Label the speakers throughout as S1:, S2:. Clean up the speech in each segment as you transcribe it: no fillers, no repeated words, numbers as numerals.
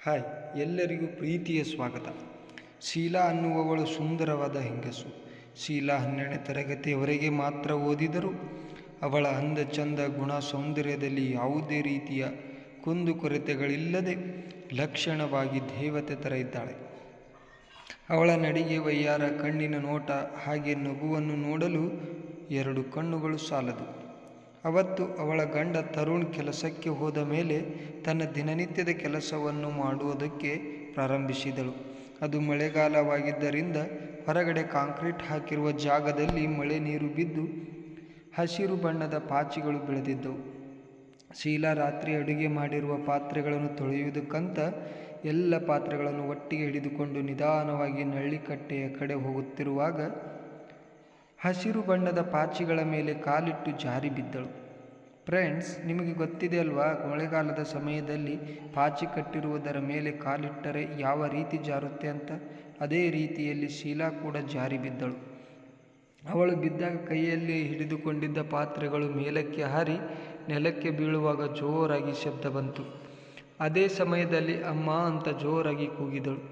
S1: Hi, ಎಲ್ಲರಿಗೂ ಪ್ರೀತಿಯ ಸ್ವಾಗತ. ಶೀಲಾ ಅನ್ನುವವಳು ಸುಂದರವಾದ ಹೆಂಗಸು. ಶೀಲಾ 12ನೇ ತರಗತಿಯವರೆಗೆ ಮಾತ್ರ ಓದಿದರೂ ಅವಳ ಅಂದ ಚಂದ ಗುಣ ಸೌಂದರ್ಯದಲ್ಲಿ ಯಾವುದೇ ರೀತಿಯ ಕುಂದುಕೊರತೆಗಳಿಲ್ಲದೆ ಲಕ್ಷಣವಾಗಿ ದೇವತೆ ಥರ ಇದ್ದಾಳೆ. ಅವಳ ನಡಿಗೆ, ವಯ್ಯಾರ, ಕಣ್ಣಿನ ನೋಟ, ಹಾಗೆ ನಗುವನ್ನು ನೋಡಲು 2 ಕಣ್ಣುಗಳು ಸಾಲದು. ಅವತ್ತು ಅವಳ ಗಂಡ ತರುಣ್ ಕೆಲಸಕ್ಕೆ ಹೋದ ಮೇಲೆ ತನ್ನ ದಿನನಿತ್ಯದ ಕೆಲಸವನ್ನು ಮಾಡುವುದಕ್ಕೆ ಪ್ರಾರಂಭಿಸಿದಳು. ಅದು ಮಳೆಗಾಲವಾಗಿದ್ದರಿಂದ ಹೊರಗಡೆ ಕಾಂಕ್ರೀಟ್ ಹಾಕಿರುವ ಜಾಗದಲ್ಲಿ ಮಳೆ ನೀರು ಬಿದ್ದು ಹಸಿರು ಬಣ್ಣದ ಪಾಚಿಗಳು ಬೆಳೆದಿದ್ದವು. ಶೀಲಾ ರಾತ್ರಿ ಅಡುಗೆ ಮಾಡಿರುವ ಪಾತ್ರೆಗಳನ್ನು ತೊಳೆಯುವುದಕ್ಕಂತ ಎಲ್ಲ ಪಾತ್ರೆಗಳನ್ನು ಒಟ್ಟಿಗೆ ಹಿಡಿದುಕೊಂಡು ನಿಧಾನವಾಗಿ ನಳ್ಳಿಕಟ್ಟೆಯ ಕಡೆ ಹೋಗುತ್ತಿರುವಾಗ ಹಸಿರು ಬಣ್ಣದ ಪಾಚಿಗಳ ಮೇಲೆ ಕಾಲಿಟ್ಟು ಜಾರಿ ಬಿದ್ದಳು. ಫ್ರೆಂಡ್ಸ್, ನಿಮಗೆ ಗೊತ್ತಿದೆ ಅಲ್ವಾ, ಮಳೆಗಾಲದ ಸಮಯದಲ್ಲಿ ಪಾಚಿ ಕಟ್ಟಿರುವುದರ ಮೇಲೆ ಕಾಲಿಟ್ಟರೆ ಯಾವ ರೀತಿ ಜಾರುತ್ತೆ ಅಂತ. ಅದೇ ರೀತಿಯಲ್ಲಿ ಶೀಲಾ ಕೂಡ ಜಾರಿ ಬಿದ್ದಳು. ಅವಳು ಬಿದ್ದಾಗ ಕೈಯಲ್ಲಿ ಹಿಡಿದುಕೊಂಡಿದ್ದ ಪಾತ್ರೆಗಳು ಮೇಲಕ್ಕೆ ಹಾರಿ ನೆಲಕ್ಕೆ ಬೀಳುವಾಗ ಜೋರಾಗಿ ಶಬ್ದ ಬಂತು. ಅದೇ ಸಮಯದಲ್ಲಿ ಅಮ್ಮ ಅಂತ ಜೋರಾಗಿ ಕೂಗಿದಳು.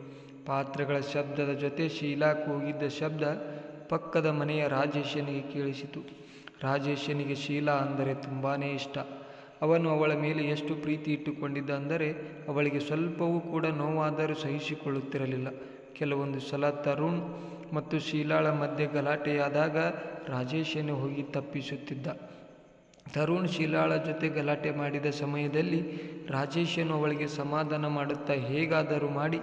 S1: ಪಾತ್ರೆಗಳ ಶಬ್ದದ ಜೊತೆ ಶೀಲಾ ಕೂಗಿದ್ದ ಶಬ್ದ ಪಕ್ಕದ ಮನೆಯ ರಾಜೇಶನಿಗೆ ಕೇಳಿಸಿತು. ರಾಜೇಶನಿಗೆ ಶೀಲಾ ಅಂದರೆ ತುಂಬಾ ಇಷ್ಟ. ಅವನು ಅವಳ ಮೇಲೆ ಎಷ್ಟು ಪ್ರೀತಿ ಇಟ್ಟುಕೊಂಡಿದ್ದ ಅಂದರೆ ಅವಳಿಗೆ ಸ್ವಲ್ಪವೂ ಕೂಡ ನೋವಾದರೂ ಸಹಿಸಿಕೊಳ್ಳುತ್ತಿರಲಿಲ್ಲ. ಕೆಲವೊಂದು ಸಲ ತರುಣ್ ಮತ್ತು ಶೀಲಾಳ ಮಧ್ಯೆ ಗಲಾಟೆಯಾದಾಗ ರಾಜೇಶನೇ ಹೋಗಿ ತಪ್ಪಿಸುತ್ತಿದ್ದ. ತರುಣ್ ಶೀಲಾಳ ಜೊತೆ ಗಲಾಟೆ ಮಾಡಿದ ಸಮಯದಲ್ಲಿ ರಾಜೇಶನು ಅವಳಿಗೆ ಸಮಾಧಾನ ಮಾಡುತ್ತಾ ಹೇಗಾದರೂ ಮಾಡಿ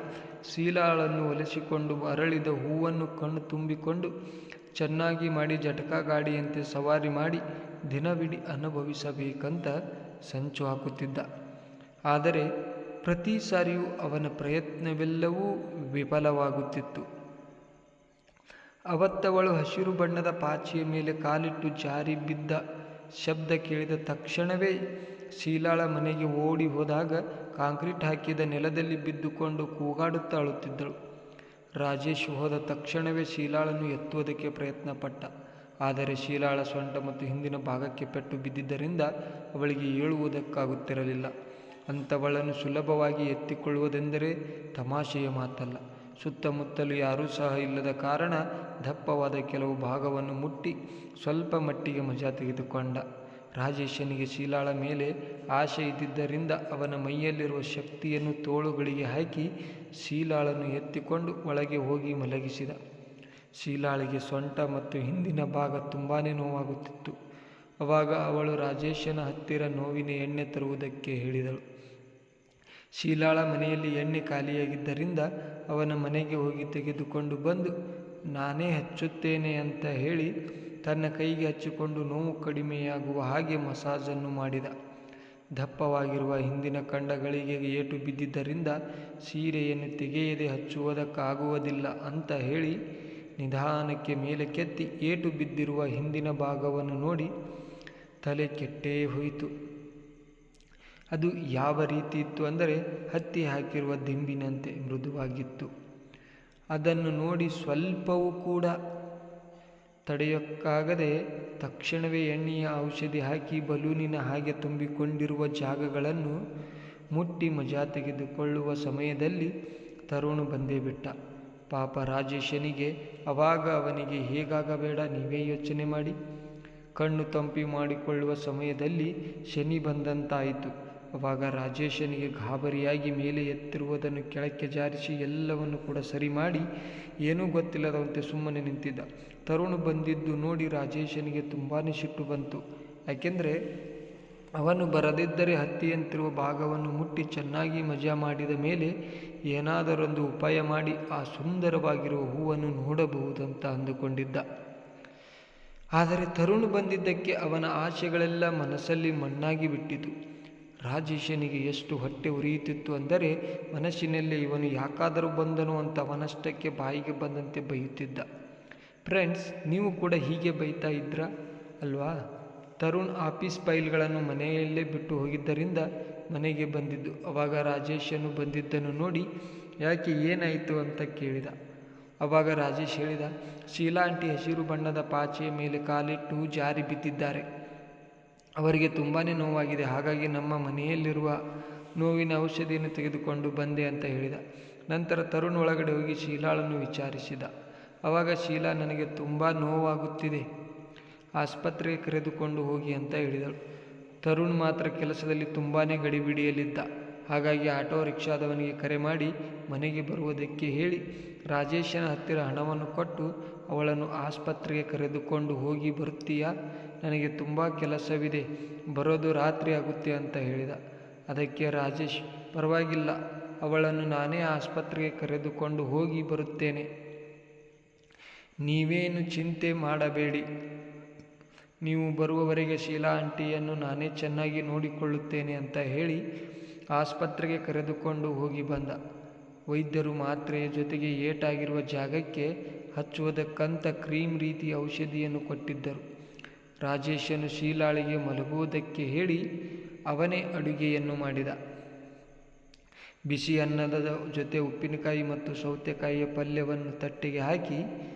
S1: ಶೀಲಾಳನ್ನು ಒಲಿಸಿಕೊಂಡು ಅರಳಿದ ಹೂವನ್ನು ಕಣ್ಣು ತುಂಬಿಕೊಂಡು ಚೆನ್ನಾಗಿ ಮಾಡಿ ಜಟಕಾ ಗಾಡಿಯಂತೆ ಸವಾರಿ ಮಾಡಿ ದಿನವಿಡೀ ಅನುಭವಿಸಬೇಕಂತ ಸಂಚು ಹಾಕುತ್ತಿದ್ದ. ಆದರೆ ಪ್ರತಿ ಸಾರಿಯೂ ಅವನ ಪ್ರಯತ್ನವೆಲ್ಲವೂ ವಿಫಲವಾಗುತ್ತಿತ್ತು. ಅವತ್ತವಳು ಹಸಿರು ಬಣ್ಣದ ಪಾಚಿಯ ಮೇಲೆ ಕಾಲಿಟ್ಟು ಜಾರಿ ಬಿದ್ದ ಶಬ್ದ ಕೇಳಿದ ತಕ್ಷಣವೇ ಶೀಲಾಳ ಮನೆಗೆ ಓಡಿ ಹೋದಾಗ ಕಾಂಕ್ರೀಟ್ ಹಾಕಿದ ನೆಲದಲ್ಲಿ ಬಿದ್ದುಕೊಂಡು ಕೂಗಾಡುತ್ತಾ ಅಳುತ್ತಿದ್ದಳು. ರಾಜೇಶ್ ಹೋದ ತಕ್ಷಣವೇ ಶೀಲಾಳನ್ನು ಎತ್ತುವುದಕ್ಕೆ ಪ್ರಯತ್ನ ಪಟ್ಟ. ಆದರೆ ಶೀಲಾಳ ಸೊಂಟ ಮತ್ತು ಹಿಂದಿನ ಭಾಗಕ್ಕೆ ಪೆಟ್ಟು ಬಿದ್ದಿದ್ದರಿಂದ ಅವಳಿಗೆ ಏಳುವುದಕ್ಕಾಗುತ್ತಿರಲಿಲ್ಲ. ಅಂಥವಳನ್ನು ಸುಲಭವಾಗಿ ಎತ್ತಿಕೊಳ್ಳುವುದೆಂದರೆ ತಮಾಷೆಯ ಮಾತಲ್ಲ. ಸುತ್ತಮುತ್ತಲು ಯಾರೂ ಸಹ ಇಲ್ಲದ ಕಾರಣ ದಪ್ಪವಾದ ಕೆಲವು ಭಾಗವನ್ನು ಮುಟ್ಟಿ ಸ್ವಲ್ಪ ಮಟ್ಟಿಗೆ ಮಜಾ ತೆಗೆದುಕೊಂಡ. ರಾಜೇಶನಿಗೆ ಶೀಲಾಳ ಮೇಲೆ ಆಸೆ ಇದ್ದಿದ್ದರಿಂದ ಅವನ ಮೈಯಲ್ಲಿರುವ ಶಕ್ತಿಯನ್ನು ತೋಳುಗಳಿಗೆ ಹಾಕಿ ಶೀಲಾಳನ್ನು ಎತ್ತಿಕೊಂಡು ಒಳಗೆ ಹೋಗಿ ಮಲಗಿಸಿದ. ಶೀಲಾಳಿಗೆ ಸೊಂಟ ಮತ್ತು ಹಿಂದಿನ ಭಾಗ ತುಂಬಾ ನೋವಾಗುತ್ತಿತ್ತು. ಆವಾಗ ಅವಳು ರಾಜೇಶನ ಹತ್ತಿರ ನೋವಿನ ಎಣ್ಣೆ ತರುವುದಕ್ಕೆ ಹೇಳಿದಳು. ಶೀಲಾಳ ಮನೆಯಲ್ಲಿ ಎಣ್ಣೆ ಖಾಲಿಯಾಗಿದ್ದರಿಂದ ಅವನ ಮನೆಗೆ ಹೋಗಿ ತೆಗೆದುಕೊಂಡು ಬಂದು ನಾನೇ ಹಚ್ಚುತ್ತೇನೆ ಅಂತ ಹೇಳಿ ತನ್ನ ಕೈಗೆ ಹಚ್ಚಿಕೊಂಡು ನೋವು ಕಡಿಮೆಯಾಗುವ ಹಾಗೆ ಮಸಾಜನ್ನು ಮಾಡಿದ. ದಪ್ಪವಾಗಿರುವ ಹಿಂದಿನ ಖಂಡಗಳಿಗೆ ಏಟು ಬಿದ್ದಿದ್ದರಿಂದ ಸೀರೆಯನ್ನು ತೆಗೆಯದೆ ಹಚ್ಚುವುದಕ್ಕಾಗುವುದಿಲ್ಲ ಅಂತ ಹೇಳಿ ನಿಧಾನಕ್ಕೆ ಮೇಲೆ ಕೆತ್ತಿ ಏಟು ಬಿದ್ದಿರುವ ಹಿಂದಿನ ಭಾಗವನ್ನು ನೋಡಿ ತಲೆ ಕೆಟ್ಟೇ ಹೋಯಿತು. ಅದು ಯಾವ ರೀತಿ ಇತ್ತು ಅಂದರೆ ಹತ್ತಿ ಹಾಕಿರುವ ದಿಂಬಿನಂತೆ ಮೃದುವಾಗಿತ್ತು. ಅದನ್ನು ನೋಡಿ ಸ್ವಲ್ಪವೂ ಕೂಡ ತಡೆಯೋಕ್ಕಾಗದೆ ತಕ್ಷಣವೇ ಎಣ್ಣೆಯ ಔಷಧಿ ಹಾಕಿ ಬಲೂನಿನ ಹಾಗೆ ತುಂಬಿಕೊಂಡಿರುವ ಜಾಗಗಳನ್ನು ಮುಟ್ಟಿ ಮಜಾ ತೆಗೆದುಕೊಳ್ಳುವ ಸಮಯದಲ್ಲಿ ತರುಣ್ ಬಂದೇ ಬಿಟ್ಟ. ಪಾಪ ರಾಜೇಶನಿಗೆ ಆವಾಗ ಅವನಿಗೆ ಹೇಗಾಗಬೇಡ, ನೀವೇ ಯೋಚನೆ ಮಾಡಿ. ಕಣ್ಣು ತಂಪಿ ಮಾಡಿಕೊಳ್ಳುವ ಸಮಯದಲ್ಲಿ ಶನಿ ಬಂದಂತಾಯಿತು. ಆವಾಗ ರಾಜೇಶನಿಗೆ ಗಾಬರಿಯಾಗಿ ಮೇಲೆ ಎತ್ತಿರುವುದನ್ನು ಕೆಳಕ್ಕೆ ಜಾರಿಸಿ ಎಲ್ಲವನ್ನು ಕೂಡ ಸರಿ ಮಾಡಿ ಏನೂ ಗೊತ್ತಿಲ್ಲದಂತೆ ಸುಮ್ಮನೆ ನಿಂತಿದ್ದ. ತರುಣ್ ಬಂದಿದ್ದು ನೋಡಿ ರಾಜೇಶನಿಗೆ ತುಂಬಾ ಸಿಟ್ಟು ಬಂತು. ಯಾಕೆಂದರೆ ಅವನು ಬರದಿದ್ದರೆ ಹತ್ತಿಯಂತಿರುವ ಭಾಗವನ್ನು ಮುಟ್ಟಿ ಚೆನ್ನಾಗಿ ಮಜಾ ಮಾಡಿದ ಮೇಲೆ ಏನಾದರೊಂದು ಉಪಾಯ ಮಾಡಿ ಆ ಸುಂದರವಾಗಿರುವ ಹೂವನ್ನು ನೋಡಬಹುದಂತ ಅಂದುಕೊಂಡಿದ್ದ. ಆದರೆ ತರುಣ್ ಬಂದಿದ್ದಕ್ಕೆ ಅವನ ಆಸೆಗಳೆಲ್ಲ ಮನಸ್ಸಲ್ಲಿ ಮಣ್ಣಾಗಿ ಬಿಟ್ಟಿತು. ರಾಜೇಶನಿಗೆ ಎಷ್ಟು ಹೊಟ್ಟೆ ಉರಿಯುತ್ತಿತ್ತು ಅಂದರೆ ಮನಸ್ಸಿನಲ್ಲೇ ಇವನು ಯಾಕಾದರೂ ಬಂದನು ಅಂತ ಅವನಷ್ಟಕ್ಕೆ ಬಾಯಿಗೆ ಬಂದಂತೆ ಬೈಯುತ್ತಿದ್ದ. ಫ್ರೆಂಡ್ಸ್, ನೀವು ಕೂಡ ಹೀಗೆ ಬೈತಾ ಇದ್ರಾ ಅಲ್ವಾ? ತರುಣ್ ಆಫೀಸ್ ಫೈಲ್ಗಳನ್ನು ಮನೆಯಲ್ಲೇ ಬಿಟ್ಟು ಹೋಗಿದ್ದರಿಂದ ಮನೆಗೆ ಬಂದಿದ್ದು. ಆವಾಗ ರಾಜೇಶನು ಬಂದಿದ್ದನ್ನು ನೋಡಿ ಯಾಕೆ ಏನಾಯಿತು ಅಂತ ಕೇಳಿದ. ಆವಾಗ ರಾಜೇಶ್ ಹೇಳಿದ, ಶೀಲಾ ಆಂಟಿ ಹಸಿರು ಬಣ್ಣದ ಪಾಚಿಯ ಮೇಲೆ ಕಾಲಿಟ್ಟು ಜಾರಿ ಬಿದ್ದಿದ್ದಾರೆ. ಅವರಿಗೆ ತುಂಬಾ ನೋವಾಗಿದೆ. ಹಾಗಾಗಿ ನಮ್ಮ ಮನೆಯಲ್ಲಿರುವ ನೋವಿನ ಔಷಧಿಯನ್ನು ತೆಗೆದುಕೊಂಡು ಬಂದೆ ಅಂತ ಹೇಳಿದ. ನಂತರ ತರುಣ್ ಒಳಗಡೆ ಹೋಗಿ ಶೀಲಾಳನ್ನು ವಿಚಾರಿಸಿದ. ಆವಾಗ ಶೀಲಾ, ನನಗೆ ತುಂಬ ನೋವಾಗುತ್ತಿದೆ, ಆಸ್ಪತ್ರೆಗೆ ಕರೆದುಕೊಂಡು ಹೋಗಿ ಅಂತ ಹೇಳಿದಳು. ತರುಣ್ ಮಾತ್ರ ಕೆಲಸದಲ್ಲಿ ತುಂಬಾ ಗಡಿಬಿಡಿಯಲ್ಲಿದ್ದ. ಹಾಗಾಗಿ ಆಟೋ ರಿಕ್ಷಾದವನಿಗೆ ಕರೆ ಮಾಡಿ ಮನೆಗೆ ಬರುವುದಕ್ಕೆ ಹೇಳಿ ರಾಜೇಶನ ಹತ್ತಿರ ಹಣವನ್ನು ಕೊಟ್ಟು ಅವಳನ್ನು ಆಸ್ಪತ್ರೆಗೆ ಕರೆದುಕೊಂಡು ಹೋಗಿ ಬರುತ್ತೀಯಾ, ನನಗೆ ತುಂಬ ಕೆಲಸವಿದೆ, ಬರೋದು ರಾತ್ರಿ ಆಗುತ್ತೆ ಅಂತ ಹೇಳಿದ. ಅದಕ್ಕೆ ರಾಜೇಶ್, ಪರವಾಗಿಲ್ಲ, ಅವಳನ್ನು ನಾನೇ ಆಸ್ಪತ್ರೆಗೆ ಕರೆದುಕೊಂಡು ಹೋಗಿ ಬರುತ್ತೇನೆ, ನೀವೇನು ಚಿಂತೆ ಮಾಡಬೇಡಿ, ನೀವು ಬರುವವರೆಗೆ ಶೀಲಾ ಆಂಟಿಯನ್ನು ನಾನೇ ಚೆನ್ನಾಗಿ ನೋಡಿಕೊಳ್ಳುತ್ತೇನೆ ಅಂತ ಹೇಳಿ ಆಸ್ಪತ್ರೆಗೆ ಕರೆದುಕೊಂಡು ಹೋಗಿ ಬಂದ. ವೈದ್ಯರು ಮಾತ್ರೆಯ ಜೊತೆಗೆ ಏಟಾಗಿರುವ ಜಾಗಕ್ಕೆ ಹಚ್ಚುವುದಕ್ಕಂತ ಕ್ರೀಮ್ ರೀತಿಯ ಔಷಧಿಯನ್ನು ಕೊಟ್ಟಿದ್ದರು. ರಾಜೇಶನು ಶೀಲಾಳಿಗೆ ಮಲಗುವುದಕ್ಕೆ ಹೇಳಿ ಅವನೇ ಅಡುಗೆಯನ್ನು ಮಾಡಿದ. ಬಿಸಿ ಅನ್ನದ ಜೊತೆ ಉಪ್ಪಿನಕಾಯಿ ಮತ್ತು ಸೌತೆಕಾಯಿಯ ಪಲ್ಯವನ್ನು ತಟ್ಟೆಗೆ ಹಾಕಿ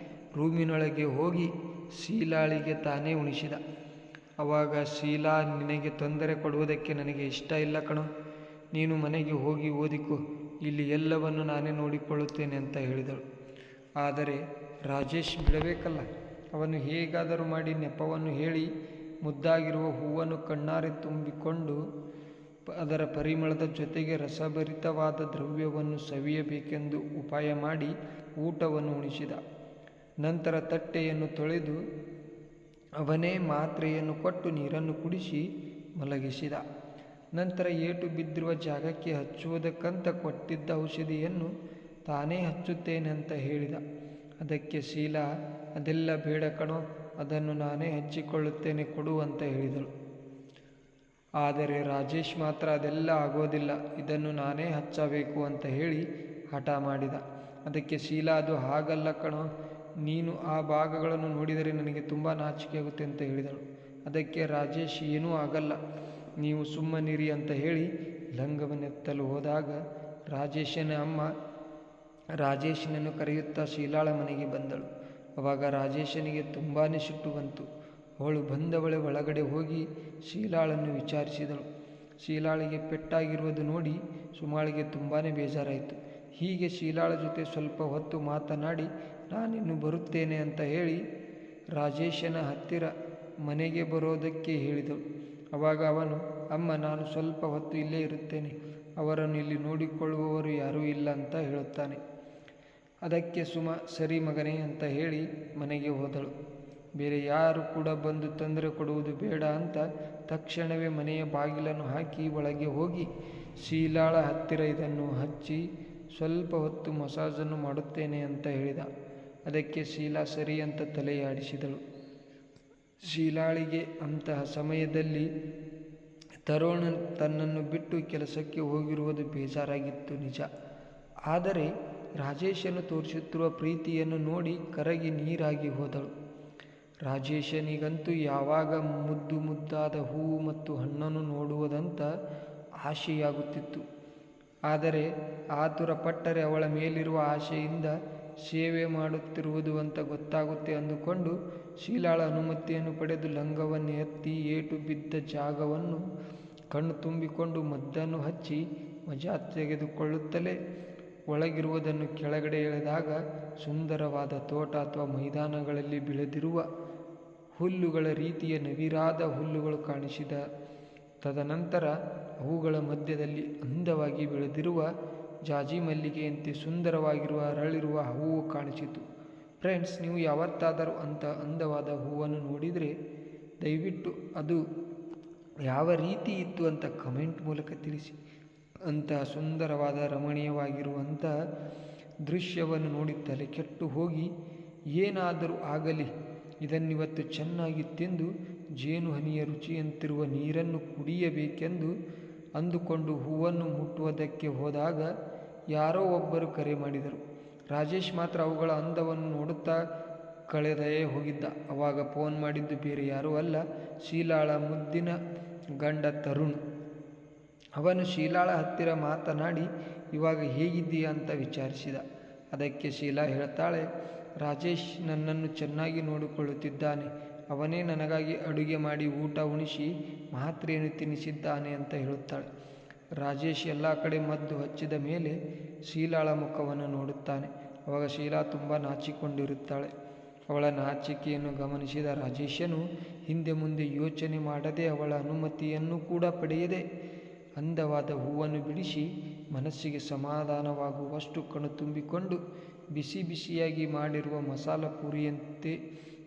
S1: ರೂಮಿನೊಳಗೆ ಹೋಗಿ ಶೀಲಾಳಿಗೆ ತಾನೇ ಉಣಿಸಿದ. ಆವಾಗ ಶೀಲಾ, ನಿನಗೆ ತೊಂದರೆ ಕೊಡುವುದಕ್ಕೆ ನನಗೆ ಇಷ್ಟ ಇಲ್ಲ ಕಣೋ, ನೀನು ಮನೆಗೆ ಹೋಗಿ ಓದಿಕೊ, ಇಲ್ಲಿ ಎಲ್ಲವನ್ನು ನಾನೇ ನೋಡಿಕೊಳ್ಳುತ್ತೇನೆ ಅಂತ ಹೇಳಿದಳು. ಆದರೆ ರಾಜೇಶ್ ಬಿಡಬೇಕಲ್ಲ, ಅವನು ಹೇಗಾದರೂ ಮಾಡಿ ನೆಪವನ್ನು ಹೇಳಿ ಮುದ್ದಾಗಿರುವ ಹೂವನ್ನು ಕಣ್ಣಾರೆ ತುಂಬಿಕೊಂಡು ಅದರ ಪರಿಮಳದ ಜೊತೆಗೆ ರಸಭರಿತವಾದ ದ್ರವ್ಯವನ್ನು ಸವಿಯಬೇಕೆಂದು ಉಪಾಯ ಮಾಡಿ ಊಟವನ್ನು ಉಣಿಸಿದ. ನಂತರ ತಟ್ಟೆಯನ್ನು ತೊಳೆದು ಅವನೇ ಮಾತ್ರೆಯನ್ನು ಕೊಟ್ಟು ನೀರನ್ನು ಕುಡಿಸಿ ಮಲಗಿಸಿದ. ನಂತರ ಏಟು ಬಿದ್ದಿರುವ ಜಾಗಕ್ಕೆ ಹಚ್ಚುವುದಕ್ಕಂತ ಕೊಟ್ಟಿದ್ದ ಔಷಧಿಯನ್ನು ತಾನೇ ಹಚ್ಚುತ್ತೇನೆ ಅಂತ ಹೇಳಿದ. ಅದಕ್ಕೆ ಶೀಲಾ, ಅದೆಲ್ಲ ಬೇಡ ಕಣೋ, ಅದನ್ನು ನಾನೇ ಹಚ್ಚಿಕೊಳ್ಳುತ್ತೇನೆ ಕೊಡು ಅಂತ ಹೇಳಿದಳು. ಆದರೆ ರಾಜೇಶ್ ಮಾತ್ರ ಅದೆಲ್ಲ ಆಗೋದಿಲ್ಲ, ಇದನ್ನು ನಾನೇ ಹಚ್ಚಬೇಕು ಅಂತ ಹೇಳಿ ಹಠ ಮಾಡಿದ. ಅದಕ್ಕೆ ಶೀಲಾ, ಅದು ಹಾಗಲ್ಲ ಕಣೋ, ನೀನು ಆ ಭಾಗಗಳನ್ನು ನೋಡಿದರೆ ನನಗೆ ತುಂಬ ನಾಚಿಕೆಯಾಗುತ್ತೆ ಅಂತ ಹೇಳಿದಳು. ಅದಕ್ಕೆ ರಾಜೇಶ್, ಏನೂ ಆಗಲ್ಲ, ನೀವು ಸುಮ್ಮನಿರಿ ಅಂತ ಹೇಳಿ ಲಂಗವನ್ನೆತ್ತಲು ಹೋದಾಗ ರಾಜೇಶನ ಅಮ್ಮ ರಾಜೇಶನನ್ನು ಕರೆಯುತ್ತಾ ಶೀಲಾಳ ಮನೆಗೆ ಬಂದಳು. ಆವಾಗ ರಾಜೇಶನಿಗೆ ತುಂಬಾ ಸಿಟ್ಟು ಬಂತು. ಅವಳು ಬಂದವಳೆ ಒಳಗಡೆ ಹೋಗಿ ಶೀಲಾಳನ್ನು ವಿಚಾರಿಸಿದಳು. ಶೀಲಾಳಿಗೆ ಪೆಟ್ಟಾಗಿರುವುದು ನೋಡಿ ಸುಮಾಳಿಗೆ ತುಂಬಾ ಬೇಜಾರಾಯಿತು. ಹೀಗೆ ಶೀಲಾಳ ಜೊತೆ ಸ್ವಲ್ಪ ಹೊತ್ತು ಮಾತನಾಡಿ ನಾನಿನ್ನು ಬರುತ್ತೇನೆ ಅಂತ ಹೇಳಿ ರಾಜೇಶನ ಹತ್ತಿರ ಮನೆಗೆ ಬರೋದಕ್ಕೆ ಹೇಳಿದಳು. ಆವಾಗ ಅವನು, ಅಮ್ಮ, ನಾನು ಸ್ವಲ್ಪ ಹೊತ್ತು ಇಲ್ಲೇ ಇರುತ್ತೇನೆ, ಅವರನ್ನು ಇಲ್ಲಿ ನೋಡಿಕೊಳ್ಳುವವರು ಯಾರೂ ಇಲ್ಲ ಅಂತ ಹೇಳುತ್ತಾನೆ. ಅದಕ್ಕೆ ಸುಮ, ಸರಿ ಮಗನೇ ಅಂತ ಹೇಳಿ ಮನೆಗೆ ಹೋದಳು. ಬೇರೆ ಯಾರು ಕೂಡ ಬಂದು ತೊಂದರೆ ಕೊಡುವುದು ಬೇಡ ಅಂತ ತಕ್ಷಣವೇ ಮನೆಯ ಬಾಗಿಲನ್ನು ಹಾಕಿ ಒಳಗೆ ಹೋಗಿ ಶೀಲಾಳ ಹತ್ತಿರ ಇದನ್ನು ಹಚ್ಚಿ ಸ್ವಲ್ಪ ಹೊತ್ತು ಮಸಾಜನ್ನು ಮಾಡುತ್ತೇನೆ ಅಂತ ಹೇಳಿದ. ಅದಕ್ಕೆ ಶೀಲಾ ಸರಿ ಅಂತ ತಲೆಯಾಡಿಸಿದಳು. ಶೀಲಾಳಿಗೆ ಅಂತಹ ಸಮಯದಲ್ಲಿ ತರುಣ್ ತನ್ನನ್ನು ಬಿಟ್ಟು ಕೆಲಸಕ್ಕೆ ಹೋಗಿರುವುದು ಬೇಜಾರಾಗಿತ್ತು ನಿಜ. ಆದರೆ ರಾಜೇಶನು ತೋರಿಸುತ್ತಿರುವ ಪ್ರೀತಿಯನ್ನು ನೋಡಿ ಕರಗಿ ನೀರಾಗಿ ಹೋದಳು. ರಾಜೇಶನಿಗಂತೂ ಯಾವಾಗ ಮುದ್ದು ಮುದ್ದಾದ ಹೂವು ಮತ್ತು ಹಣ್ಣನ್ನು ನೋಡುವುದಂತ ಆಶೆಯಾಗುತ್ತಿತ್ತು. ಆದರೆ ಆತುರ ಪಟ್ಟರೆ ಅವಳ ಮೇಲಿರುವ ಆಶೆಯಿಂದ ಸೇವೆ ಮಾಡುತ್ತಿರುವುದು ಅಂತ ಗೊತ್ತಾಗುತ್ತೆ ಅಂದುಕೊಂಡು ಶೀಲಾಳ ಅನುಮತಿಯನ್ನು ಪಡೆದು ಲಂಗವನ್ನು ಎತ್ತಿ ಏಟು ಬಿದ್ದ ಜಾಗವನ್ನು ಕಣ್ಣು ತುಂಬಿಕೊಂಡು ಮದ್ದನ್ನು ಹಚ್ಚಿ ಮಜಾ ತೆಗೆದುಕೊಳ್ಳುತ್ತಲೇ ಒಳಗಿರುವುದನ್ನು ಕೆಳಗಡೆ ಎಳೆದಾಗ ಸುಂದರವಾದ ತೋಟ ಅಥವಾ ಮೈದಾನಗಳಲ್ಲಿ ಬೆಳೆದಿರುವ ಹುಲ್ಲುಗಳ ರೀತಿಯ ನವಿರಾದ ಹುಲ್ಲುಗಳು ಕಾಣಿಸಿದ. ತದನಂತರ ಅವುಗಳ ಮಧ್ಯದಲ್ಲಿ ಅಂದವಾಗಿ ಬೆಳೆದಿರುವ ಜಾಜಿ ಮಲ್ಲಿಗೆಯಂತೆ ಸುಂದರವಾಗಿರುವ ಅರಳಿರುವ ಹೂವು ಕಾಣಿಸಿತು. ಫ್ರೆಂಡ್ಸ್, ನೀವು ಯಾವತ್ತಾದರೂ ಅಂಥ ಅಂದವಾದ ಹೂವನ್ನು ನೋಡಿದರೆ ದಯವಿಟ್ಟು ಅದು ಯಾವ ರೀತಿ ಇತ್ತು ಅಂತ ಕಮೆಂಟ್ ಮೂಲಕ ತಿಳಿಸಿ. ಅಂತಹ ಸುಂದರವಾದ ರಮಣೀಯವಾಗಿರುವಂಥ ದೃಶ್ಯವನ್ನು ನೋಡಿ ತಲೆ ಕೆಟ್ಟು ಹೋಗಿ ಏನಾದರೂ ಆಗಲಿ ಇದನ್ನಿವತ್ತು ಚೆನ್ನಾಗಿ ತಿಂದು ಜೇನು ಹನಿಯ ರುಚಿಯಂತಿರುವ ನೀರನ್ನು ಕುಡಿಯಬೇಕೆಂದು ಅಂದುಕೊಂಡು ಹೂವನ್ನು ಮುಟ್ಟುವುದಕ್ಕೆ ಹೋದಾಗ ಯಾರೋ ಒಬ್ಬರು ಕರೆ ಮಾಡಿದರು. ರಾಜೇಶ್ ಮಾತ್ರ ಅವುಗಳ ಅಂದವನ್ನು ನೋಡುತ್ತಾ ಕಳೆದೇ ಹೋಗಿದ್ದ. ಆವಾಗ ಫೋನ್ ಮಾಡಿದ್ದು ಬೇರೆ ಯಾರೂ ಅಲ್ಲ, ಶೀಲಾಳ ಮುದ್ದಿನ ಗಂಡ ತರುಣ್. ಅವನು ಶೀಲಾಳ ಹತ್ತಿರ ಮಾತನಾಡಿ ಇವಾಗ ಹೇಗಿದ್ದೀಯಾ ಅಂತ ವಿಚಾರಿಸಿದ. ಅದಕ್ಕೆ ಶೀಲಾ ಹೇಳ್ತಾಳೆ, ರಾಜೇಶ್ ನನ್ನನ್ನು ಚೆನ್ನಾಗಿ ನೋಡಿಕೊಳ್ಳುತ್ತಿದ್ದಾನೆ, ಅವನೇ ನನಗಾಗಿ ಅಡುಗೆ ಮಾಡಿ ಊಟ ಉಣಿಸಿ ಮಾತ್ರೆಯನ್ನು ತಿನ್ನಿಸಿದ್ದಾನೆ ಅಂತ ಹೇಳುತ್ತಾಳೆ. ರಾಜೇಶ್ ಎಲ್ಲ ಕಡೆ ಮದ್ದು ಹಚ್ಚಿದ ಮೇಲೆ ಶೀಲಾಳ ಮುಖವನ್ನು ನೋಡುತ್ತಾನೆ. ಅವಾಗ ಶೀಲಾ ತುಂಬ ನಾಚಿಕೊಂಡಿರುತ್ತಾಳೆ. ಅವಳ ನಾಚಿಕೆಯನ್ನು ಗಮನಿಸಿದ ರಾಜೇಶನು ಹಿಂದೆ ಮುಂದೆ ಯೋಚನೆ ಮಾಡದೆ ಅವಳ ಅನುಮತಿಯನ್ನು ಕೂಡ ಪಡೆಯದೆ ಅಂದವಾದ ಹೂವನ್ನು ಬಿಡಿಸಿ ಮನಸ್ಸಿಗೆ ಸಮಾಧಾನವಾಗುವಷ್ಟು ಕಣ್ಣು ಬಿಸಿ ಬಿಸಿಯಾಗಿ ಮಾಡಿರುವ ಮಸಾಲ ಪೂರಿಯಂತೆ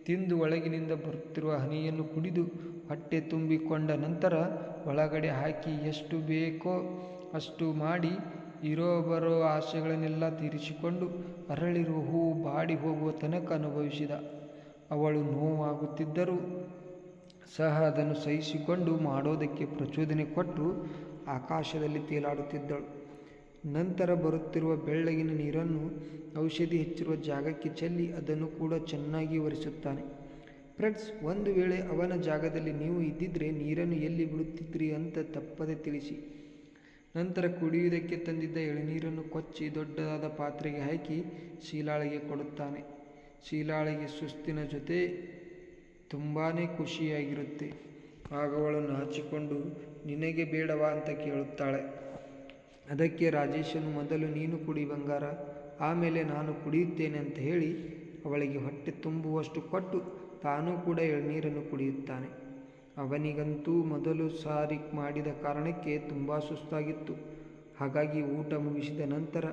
S1: ತಿಂದು ಒಳಗಿನಿಂದ ಬರುತ್ತಿರುವ ಹನಿಯನ್ನು ಕುಡಿದು ಹೊಟ್ಟೆ ತುಂಬಿಕೊಂಡ ನಂತರ ಒಳಗಡೆ ಹಾಕಿ ಎಷ್ಟು ಬೇಕೋ ಅಷ್ಟು ಮಾಡಿ ಇರೋ ಬರೋ ಆಸೆಗಳನ್ನೆಲ್ಲ ತೀರಿಸಿಕೊಂಡು ಅರಳಿರುವ ಹೂವು ಬಾಡಿ ಹೋಗುವ ತನಕ ಅನುಭವಿಸಿದ. ಅವಳು ನೋವಾಗುತ್ತಿದ್ದರೂ ಸಹ ಅದನ್ನು ಸಹಿಸಿಕೊಂಡು ಮಾಡೋದಕ್ಕೆ ಪ್ರಚೋದನೆ ಕೊಟ್ಟು ಆಕಾಶದಲ್ಲಿ ತೇಲಾಡುತ್ತಿದ್ದಳು. ನಂತರ ಬರುತ್ತಿರುವ ಬೆಳ್ಳಗಿನ ನೀರನ್ನು ಔಷಧಿ ಹೆಚ್ಚಿರುವ ಜಾಗಕ್ಕೆ ಚೆಲ್ಲಿ ಅದನ್ನು ಕೂಡ ಚೆನ್ನಾಗಿ ಒರೆಸುತ್ತಾನೆ. ಫ್ರೆಂಡ್ಸ್, ಒಂದು ವೇಳೆ ಅವನ ಜಾಗದಲ್ಲಿ ನೀವು ಇದ್ದಿದ್ದರೆ ನೀರನ್ನು ಎಲ್ಲಿ ಬಿಡುತ್ತಿದ್ರಿ ಅಂತ ತಪ್ಪದೆ ತಿಳಿಸಿ. ನಂತರ ಕುಡಿಯುವುದಕ್ಕೆ ತಂದಿದ್ದ ಎಳನೀರನ್ನು ಕೊಚ್ಚಿ ದೊಡ್ಡದಾದ ಪಾತ್ರೆಗೆ ಹಾಕಿ ಶೀಲಾಳಿಗೆ ಕೊಡುತ್ತಾನೆ. ಶೀಲಾಳಿಗೆ ಸುಸ್ತಿನ ಜೊತೆ ತುಂಬಾ ಖುಷಿಯಾಗಿರುತ್ತೆ. ಆಗ ಅವಳು ನಾಚಿಕೊಂಡು ನಿನಗೆ ಬೇಡವಾ ಅಂತ ಕೇಳುತ್ತಾಳೆ. ಅದಕ್ಕೆ ರಾಜೇಶನು ಮೊದಲು ನೀನು ಕುಡಿ ಬಂಗಾರ, ಆಮೇಲೆ ನಾನು ಕುಡಿಯುತ್ತೇನೆ ಅಂತ ಹೇಳಿ ಅವಳಿಗೆ ಹೊಟ್ಟೆ ತುಂಬುವಷ್ಟು ಕೊಟ್ಟು ತಾನೂ ಕೂಡ ಎಳನೀರನ್ನು ಕುಡಿಯುತ್ತಾನೆ. ಅವನಿಗಂತೂ ಮೊದಲು ಸಾರಿ ಮಾಡಿದ ಕಾರಣಕ್ಕೆ ತುಂಬ ಸುಸ್ತಾಗಿತ್ತು. ಹಾಗಾಗಿ ಊಟ ಮುಗಿಸಿದ ನಂತರ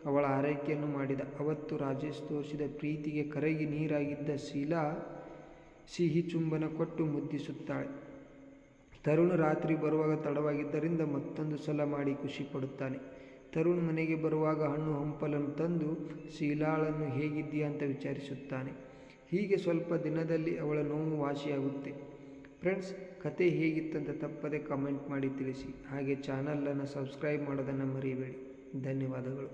S1: ಅವಳ ಆರೈಕೆಯನ್ನು ಮಾಡಿದ. ಅವತ್ತು ರಾಜೇಶ್ ತೋರಿಸಿದ ಪ್ರೀತಿಗೆ ಕರಗಿ ನೀರಾಗಿದ್ದ ಶೀಲಾ ಸಿಹಿ ಚುಂಬನ ಕೊಟ್ಟು ಮುದ್ದಿಸುತ್ತಾಳೆ. ತರುಣ್ ರಾತ್ರಿ ಬರುವಾಗ ತಡವಾಗಿದ್ದರಿಂದ ಮತ್ತೊಂದು ಸಲ ಮಾಡಿ ಖುಷಿ ಪಡುತ್ತಾನೆ. ತರುಣ್ ಮನೆಗೆ ಬರುವಾಗ ಹಣ್ಣು ಹಂಪಲನ್ನು ತಂದು ಶೀಲಾಳನ್ನು ಹೇಗಿದ್ದೀಯಾ ಅಂತ ವಿಚಾರಿಸುತ್ತಾನೆ. ಹೀಗೆ ಸ್ವಲ್ಪ ದಿನದಲ್ಲಿ ಅವಳ ನೋವು ವಾಸಿಯಾಗುತ್ತೆ. ಫ್ರೆಂಡ್ಸ್, ಕತೆ ಹೇಗಿತ್ತಂತ ತಪ್ಪದೆ ಕಮೆಂಟ್ ಮಾಡಿ ತಿಳಿಸಿ. ಹಾಗೆ ಚಾನಲನ್ನು ಸಬ್ಸ್ಕ್ರೈಬ್ ಮಾಡೋದನ್ನು ಮರಿಬೇಡಿ. ಧನ್ಯವಾದಗಳು.